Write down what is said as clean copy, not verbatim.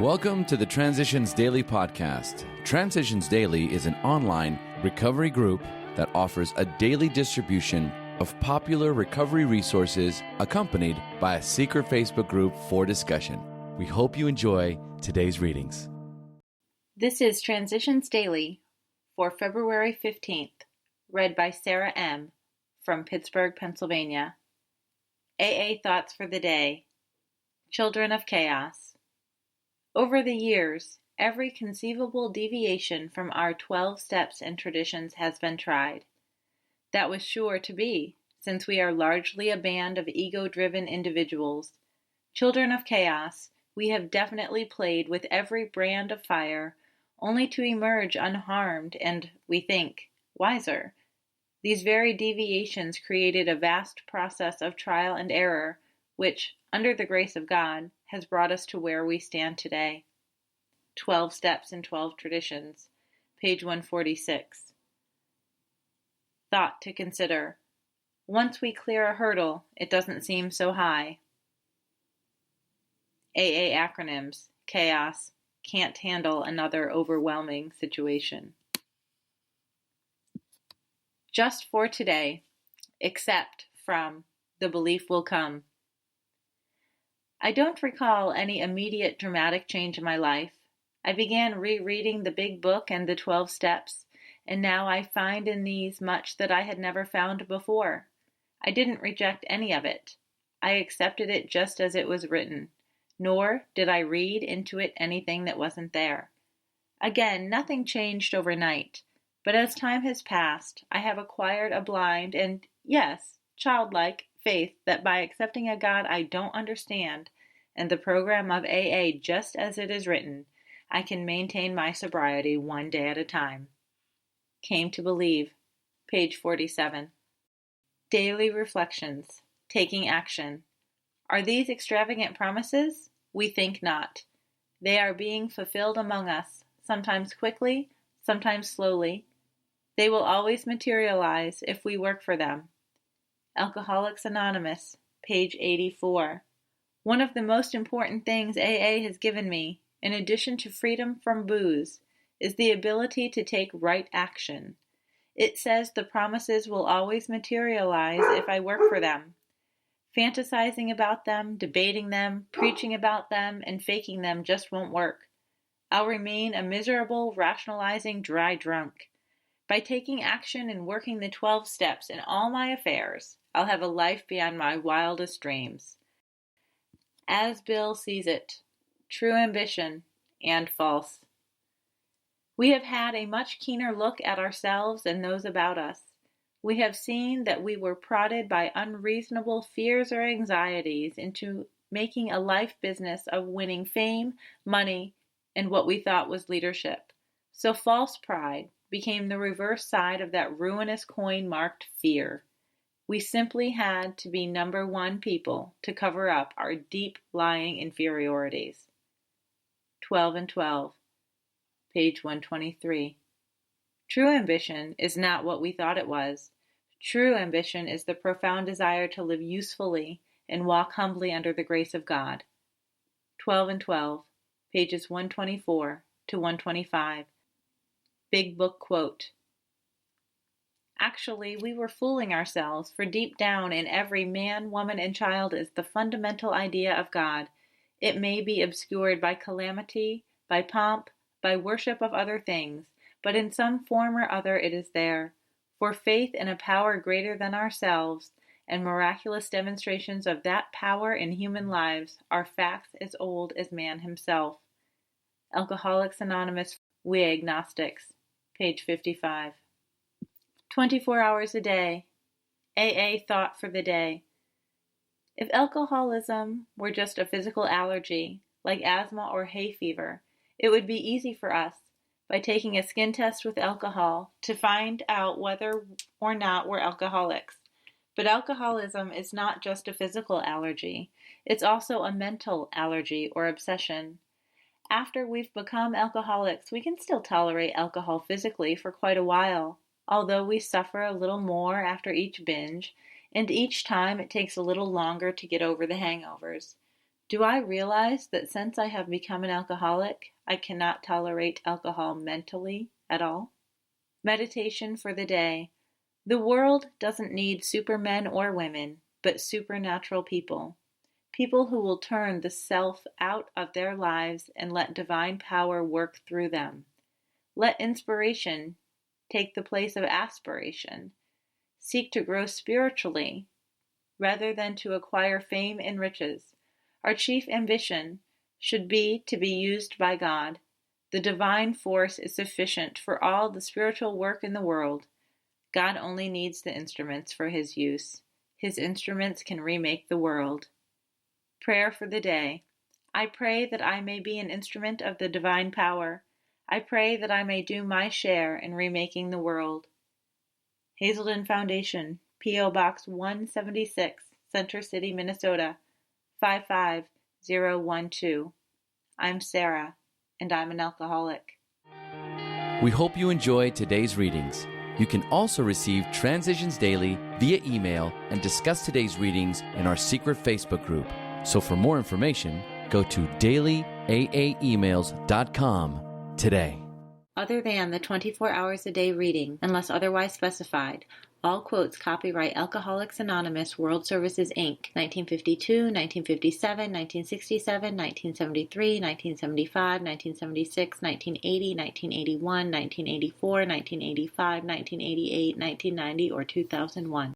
Welcome to the Transitions Daily podcast. Transitions Daily is an online recovery group that offers a daily distribution of popular recovery resources accompanied by a secret Facebook group for discussion. We hope you enjoy today's readings. This is Transitions Daily for February 15th, read by Sarah M. from Pittsburgh, Pennsylvania. AA Thoughts for the Day. Children of Chaos. Over the years, every conceivable deviation from our 12 steps and traditions has been tried. That was sure to be, since we are largely a band of ego-driven individuals. Children of chaos, we have definitely played with every brand of fire, only to emerge unharmed and, we think, wiser. These very deviations created a vast process of trial and error, which, under the grace of God, has brought us to where we stand today. 12 Steps and 12 Traditions, page 146. Thought to consider. Once we clear a hurdle, it doesn't seem so high. AA acronyms. Chaos. Can't handle another overwhelming situation. Just for today, except from The Belief Will Come. I don't recall any immediate dramatic change in my life. I began rereading the Big Book and the 12 Steps, and now I find in these much that I had never found before. I didn't reject any of it. I accepted it just as it was written, nor did I read into it anything that wasn't there. Again, nothing changed overnight, but as time has passed, I have acquired a blind and, yes, childlike faith that by accepting a God I don't understand and the program of AA just as it is written, I can maintain my sobriety one day at a time. Came to believe. Page 47. Daily reflections. Taking action. Are these extravagant promises? We think not. They are being fulfilled among us, sometimes quickly, sometimes slowly. They will always materialize if we work for them. Alcoholics Anonymous, page 84. One of the most important things AA has given me, in addition to freedom from booze, is the ability to take right action. It says the promises will always materialize if I work for them. Fantasizing about them, debating them, preaching about them, and faking them just won't work. I'll remain a miserable, rationalizing, dry drunk. By taking action and working the 12 steps in all my affairs, I'll have a life beyond my wildest dreams. As Bill sees it, true ambition and false. We have had a much keener look at ourselves and those about us. We have seen that we were prodded by unreasonable fears or anxieties into making a life business of winning fame, money, and what we thought was leadership. So false pride became the reverse side of that ruinous coin marked fear. We simply had to be number one people to cover up our deep-lying inferiorities. 12 and 12, page 123. True ambition is not what we thought it was. True ambition is the profound desire to live usefully and walk humbly under the grace of God. 12 and 12, pages 124 to 125. Big Book quote. Actually, we were fooling ourselves, for deep down in every man, woman, and child is the fundamental idea of God. It may be obscured by calamity, by pomp, by worship of other things, but in some form or other it is there. For faith in a power greater than ourselves, and miraculous demonstrations of that power in human lives, are facts as old as man himself. Alcoholics Anonymous, We Agnostics, page 55. 24 hours a day. AA Thought for the Day. If alcoholism were just a physical allergy, like asthma or hay fever, it would be easy for us, by taking a skin test with alcohol, to find out whether or not we're alcoholics. But alcoholism is not just a physical allergy. It's also a mental allergy or obsession. After we've become alcoholics, we can still tolerate alcohol physically for quite a while, although we suffer a little more after each binge, and each time it takes a little longer to get over the hangovers. Do I realize that since I have become an alcoholic, I cannot tolerate alcohol mentally at all? Meditation for the day. The world doesn't need supermen or women, but supernatural people. People who will turn the self out of their lives and let divine power work through them. Let inspiration take the place of aspiration. Seek to grow spiritually rather than to acquire fame and riches. Our chief ambition should be to be used by God. The divine force is sufficient for all the spiritual work in the world. God only needs the instruments for his use. His instruments can remake the world. Prayer for the day. I pray that I may be an instrument of the divine power. I pray that I may do my share in remaking the world. Hazelden Foundation, P.O. Box 176, Center City, Minnesota, 55012. I'm Sarah, and I'm an alcoholic. We hope you enjoyed today's readings. You can also receive Transitions Daily via email and discuss today's readings in our secret Facebook group. So for more information, go to dailyaaemails.com today. Other than the 24 hours a day reading, unless otherwise specified, all quotes copyright Alcoholics Anonymous World Services, Inc., 1952, 1957, 1967, 1973, 1975, 1976, 1980, 1981, 1984, 1985, 1988, 1990, or 2001.